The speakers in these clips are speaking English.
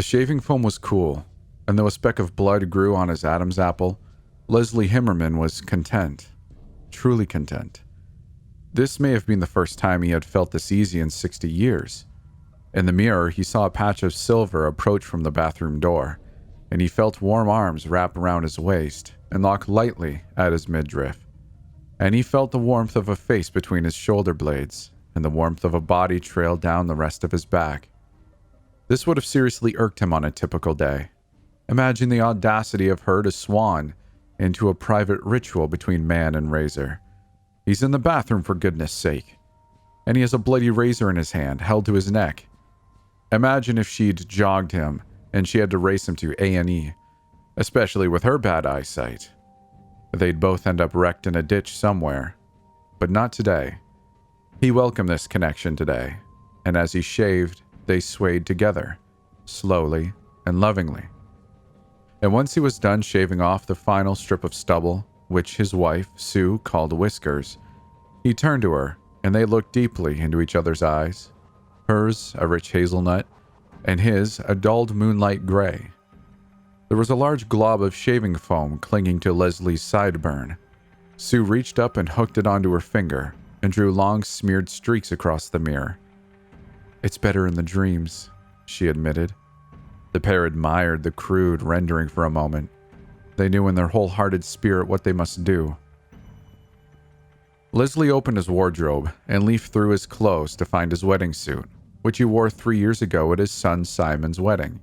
shaving foam was cool, and though a speck of blood grew on his Adam's apple, Leslie Himmerman was content. Truly content. This may have been the first time he had felt this easy in 60 years. In the mirror, he saw a patch of silver approach from the bathroom door, and he felt warm arms wrap around his waist and lock lightly at his midriff. And he felt the warmth of a face between his shoulder blades, and the warmth of a body trail down the rest of his back. This would have seriously irked him on a typical day. Imagine the audacity of her to swan into a private ritual between man and razor. He's in the bathroom, for goodness sake. And he has a bloody razor in his hand, held to his neck. Imagine if she'd jogged him, and she had to race him to A&E, especially with her bad eyesight. They'd both end up wrecked in a ditch somewhere. But not today. He welcomed this connection today, and as he shaved, they swayed together, slowly and lovingly. And once he was done shaving off the final strip of stubble, which his wife, Sue, called whiskers, he turned to her, and they looked deeply into each other's eyes. Hers a rich hazelnut, and his a dulled moonlight gray. There was a large glob of shaving foam clinging to Leslie's sideburn. Sue reached up and hooked it onto her finger, and drew long smeared streaks across the mirror. "It's better in the dreams," she admitted. The pair admired the crude rendering for a moment. They knew in their wholehearted spirit what they must do. Leslie opened his wardrobe and leafed through his clothes to find his wedding suit, which he wore 3 years ago at his son Simon's wedding.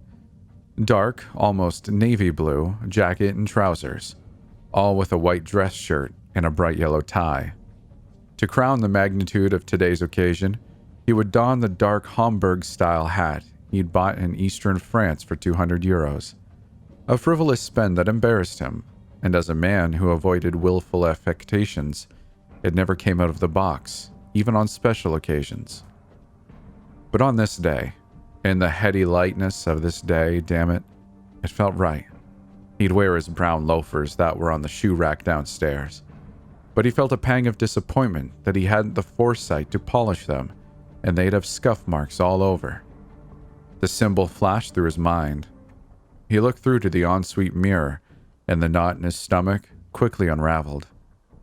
Dark, almost navy blue, jacket and trousers, all with a white dress shirt and a bright yellow tie. To crown the magnitude of today's occasion, he would don the dark Homburg-style hat he'd bought in eastern France for 200 euros. A frivolous spend that embarrassed him, and as a man who avoided willful affectations, it never came out of the box, even on special occasions. But on this day, in the heady lightness of this day, damn it, it felt right. He'd wear his brown loafers that were on the shoe rack downstairs, but he felt a pang of disappointment that he hadn't the foresight to polish them, and they'd have scuff marks all over. The symbol flashed through his mind. He looked through to the ensuite mirror, and the knot in his stomach quickly unraveled.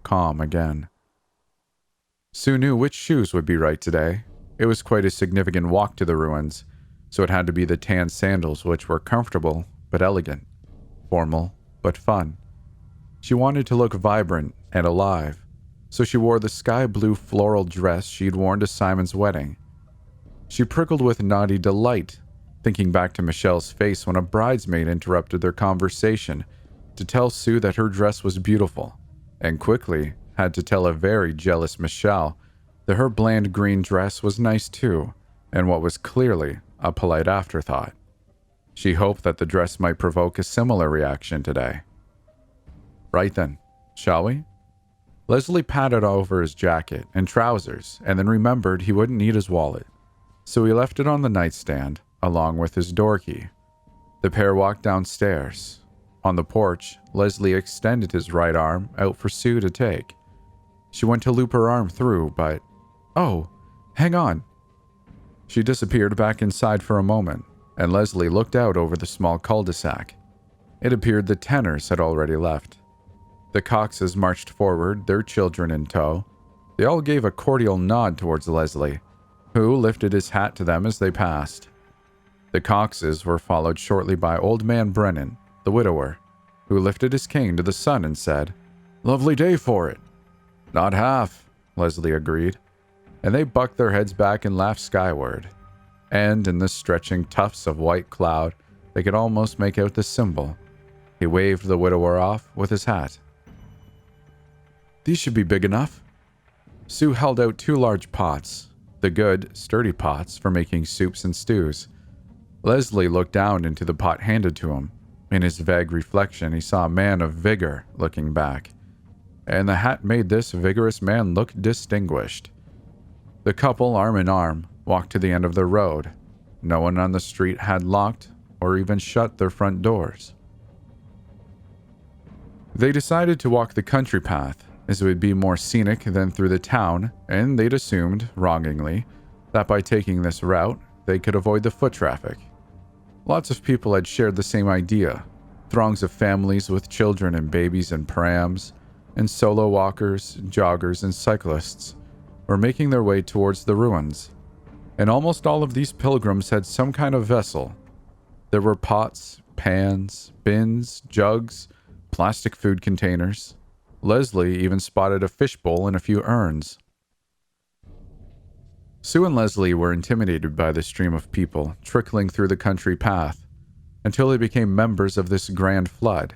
Calm again. Sue knew which shoes would be right today. It was quite a significant walk to the ruins, so it had to be the tan sandals, which were comfortable but elegant, formal but fun. She wanted to look vibrant and alive, so she wore the sky blue floral dress she'd worn to Simon's wedding. She prickled with naughty delight, thinking back to Michelle's face when a bridesmaid interrupted their conversation to tell Sue that her dress was beautiful, and quickly had to tell a very jealous Michelle that her bland green dress was nice too, and what was clearly a polite afterthought. She hoped that the dress might provoke a similar reaction today. Right then, shall we? Leslie patted over his jacket and trousers and then remembered he wouldn't need his wallet, so he left it on the nightstand along with his door key. The pair walked downstairs. On the porch, Leslie extended his right arm out for Sue to take. She went to loop her arm through, but, "Oh, hang on." She disappeared back inside for a moment, and Leslie looked out over the small cul-de-sac. It appeared the Tenners had already left. The Coxes marched forward, their children in tow. They all gave a cordial nod towards Leslie, who lifted his hat to them as they passed. The Coxes were followed shortly by Old Man Brennan, the widower, who lifted his cane to the sun and said, "Lovely day for it." "Not half," Leslie agreed, and they bucked their heads back and laughed skyward. And in the stretching tufts of white cloud, they could almost make out the symbol. He waved the widower off with his hat. "These should be big enough." Sue held out 2 large pots, the good, sturdy pots for making soups and stews. Leslie looked down into the pot handed to him. In his vague reflection, he saw a man of vigor looking back, and the hat made this vigorous man look distinguished. The couple, arm in arm, walked to the end of the road. No one on the street had locked or even shut their front doors. They decided to walk the country path, as it would be more scenic than through the town, and they'd assumed, wrongingly, that by taking this route, they could avoid the foot traffic. Lots of people had shared the same idea. Throngs of families with children and babies in prams, and solo walkers, joggers, and cyclists were making their way towards the ruins. And almost all of these pilgrims had some kind of vessel. There were pots, pans, bins, jugs, plastic food containers. Leslie even spotted a fishbowl and a few urns. Sue and Leslie were intimidated by the stream of people trickling through the country path until they became members of this grand flood,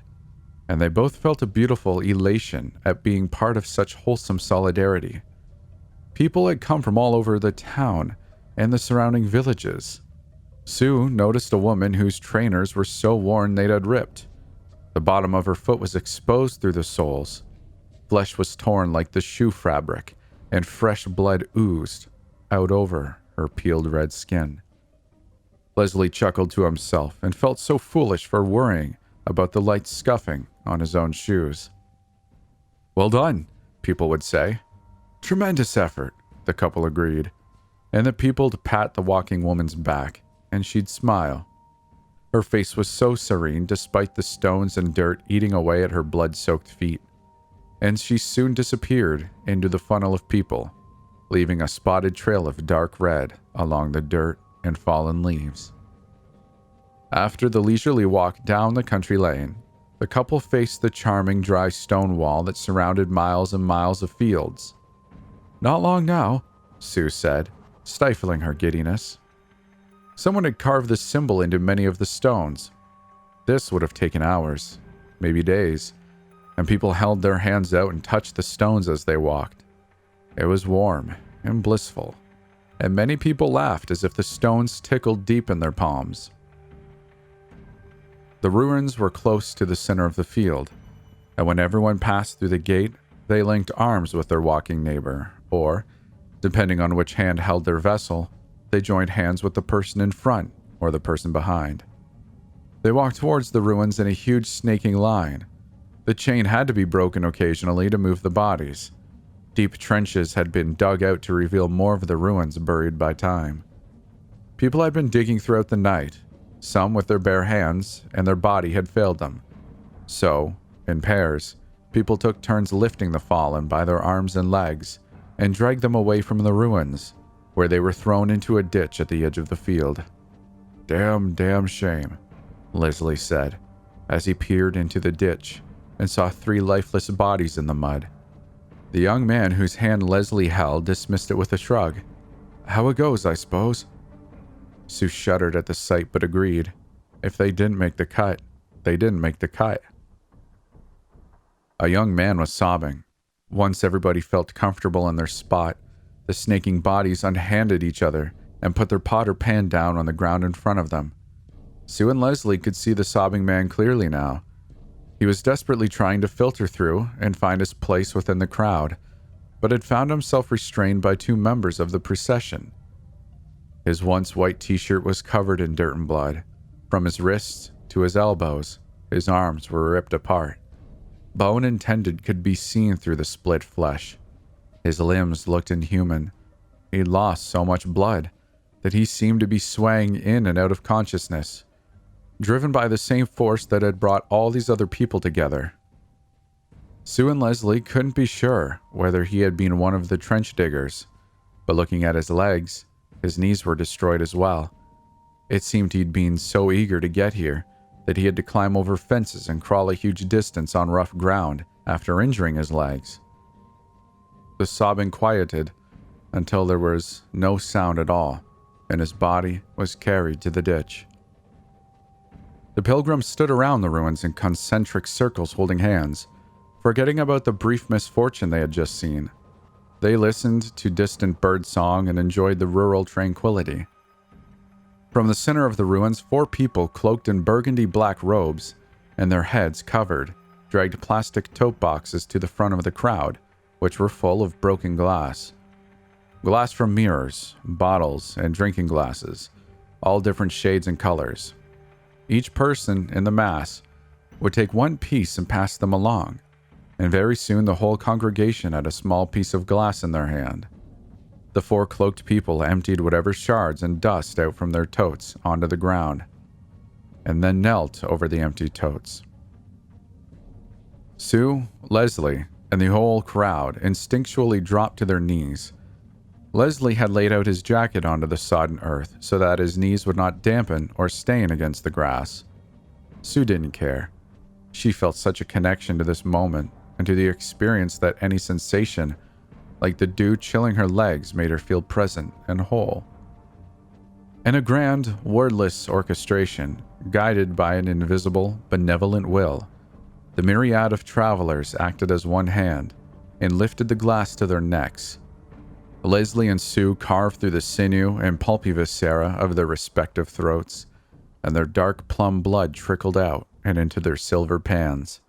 and they both felt a beautiful elation at being part of such wholesome solidarity. People had come from all over the town and the surrounding villages. Sue noticed a woman whose trainers were so worn they'd had ripped. The bottom of her foot was exposed through the soles. Flesh was torn like the shoe fabric, and fresh blood oozed out over her peeled red skin. Leslie chuckled to himself and felt so foolish for worrying about the light scuffing on his own shoes. "Well done," people would say. "Tremendous effort," the couple agreed, and the people'd pat the walking woman's back, and she'd smile. Her face was so serene despite the stones and dirt eating away at her blood-soaked feet, and she soon disappeared into the funnel of people, leaving a spotted trail of dark red along the dirt and fallen leaves. After the leisurely walk down the country lane, the couple faced the charming dry stone wall that surrounded miles and miles of fields. "Not long now," Sue said, stifling her giddiness. Someone had carved the symbol into many of the stones. This would have taken hours, maybe days, and people held their hands out and touched the stones as they walked. It was warm and blissful, and many people laughed as if the stones tickled deep in their palms. The ruins were close to the center of the field, and when everyone passed through the gate, they linked arms with their walking neighbor, or, depending on which hand held their vessel, they joined hands with the person in front or the person behind. They walked towards the ruins in a huge snaking line. The chain had to be broken occasionally to move the bodies. Deep trenches had been dug out to reveal more of the ruins buried by time. People had been digging throughout the night, some with their bare hands, and their body had failed them. So, in pairs, people took turns lifting the fallen by their arms and legs and dragged them away from the ruins, where they were thrown into a ditch at the edge of the field. Damn shame," Leslie said, as he peered into the ditch and saw 3 lifeless bodies in the mud. The young man whose hand Leslie held dismissed it with a shrug. "How it goes, I suppose." Sue shuddered at the sight but agreed. If they didn't make the cut, they didn't make the cut. A young man was sobbing. Once everybody felt comfortable in their spot, the snaking bodies unhanded each other and put their pot or pan down on the ground in front of them. Sue and Leslie could see the sobbing man clearly now. He was desperately trying to filter through and find his place within the crowd, but had found himself restrained by 2 members of the procession. His once white t-shirt was covered in dirt and blood. From his wrists to his elbows, his arms were ripped apart. Bone and tendon could be seen through the split flesh. His limbs looked inhuman. He'd lost so much blood that he seemed to be swaying in and out of consciousness, driven by the same force that had brought all these other people together. Sue and Leslie couldn't be sure whether he had been one of the trench diggers, but looking at his legs, his knees were destroyed as well. It seemed he'd been so eager to get here that he had to climb over fences and crawl a huge distance on rough ground after injuring his legs. The sobbing quieted until there was no sound at all, and his body was carried to the ditch. The pilgrims stood around the ruins in concentric circles holding hands, forgetting about the brief misfortune they had just seen. They listened to distant bird song and enjoyed the rural tranquility. From the center of the ruins, 4 people cloaked in burgundy black robes and their heads covered dragged plastic tote boxes to the front of the crowd, which were full of broken glass. Glass from mirrors, bottles, and drinking glasses, all different shades and colors. Each person in the mass would take 1 piece and pass them along, and very soon the whole congregation had a small piece of glass in their hand. The 4 cloaked people emptied whatever shards and dust out from their totes onto the ground. and then knelt over the empty totes. Sue, Leslie, and the whole crowd instinctually dropped to their knees. Leslie had laid out his jacket onto the sodden earth so that his knees would not dampen or stain against the grass. Sue didn't care. She felt such a connection to this moment and to the experience that any sensation, like the dew chilling her legs, made her feel present and whole. In a grand, wordless orchestration, guided by an invisible, benevolent will, the myriad of travelers acted as one hand and lifted the glass to their necks. Leslie and Sue carved through the sinew and pulpy viscera of their respective throats, and their dark plum blood trickled out and into their silver pans.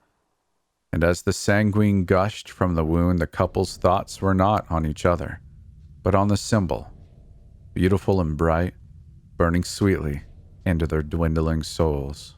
And as the sanguine gushed from the wound, the couple's thoughts were not on each other, but on the symbol, beautiful and bright, burning sweetly into their dwindling souls.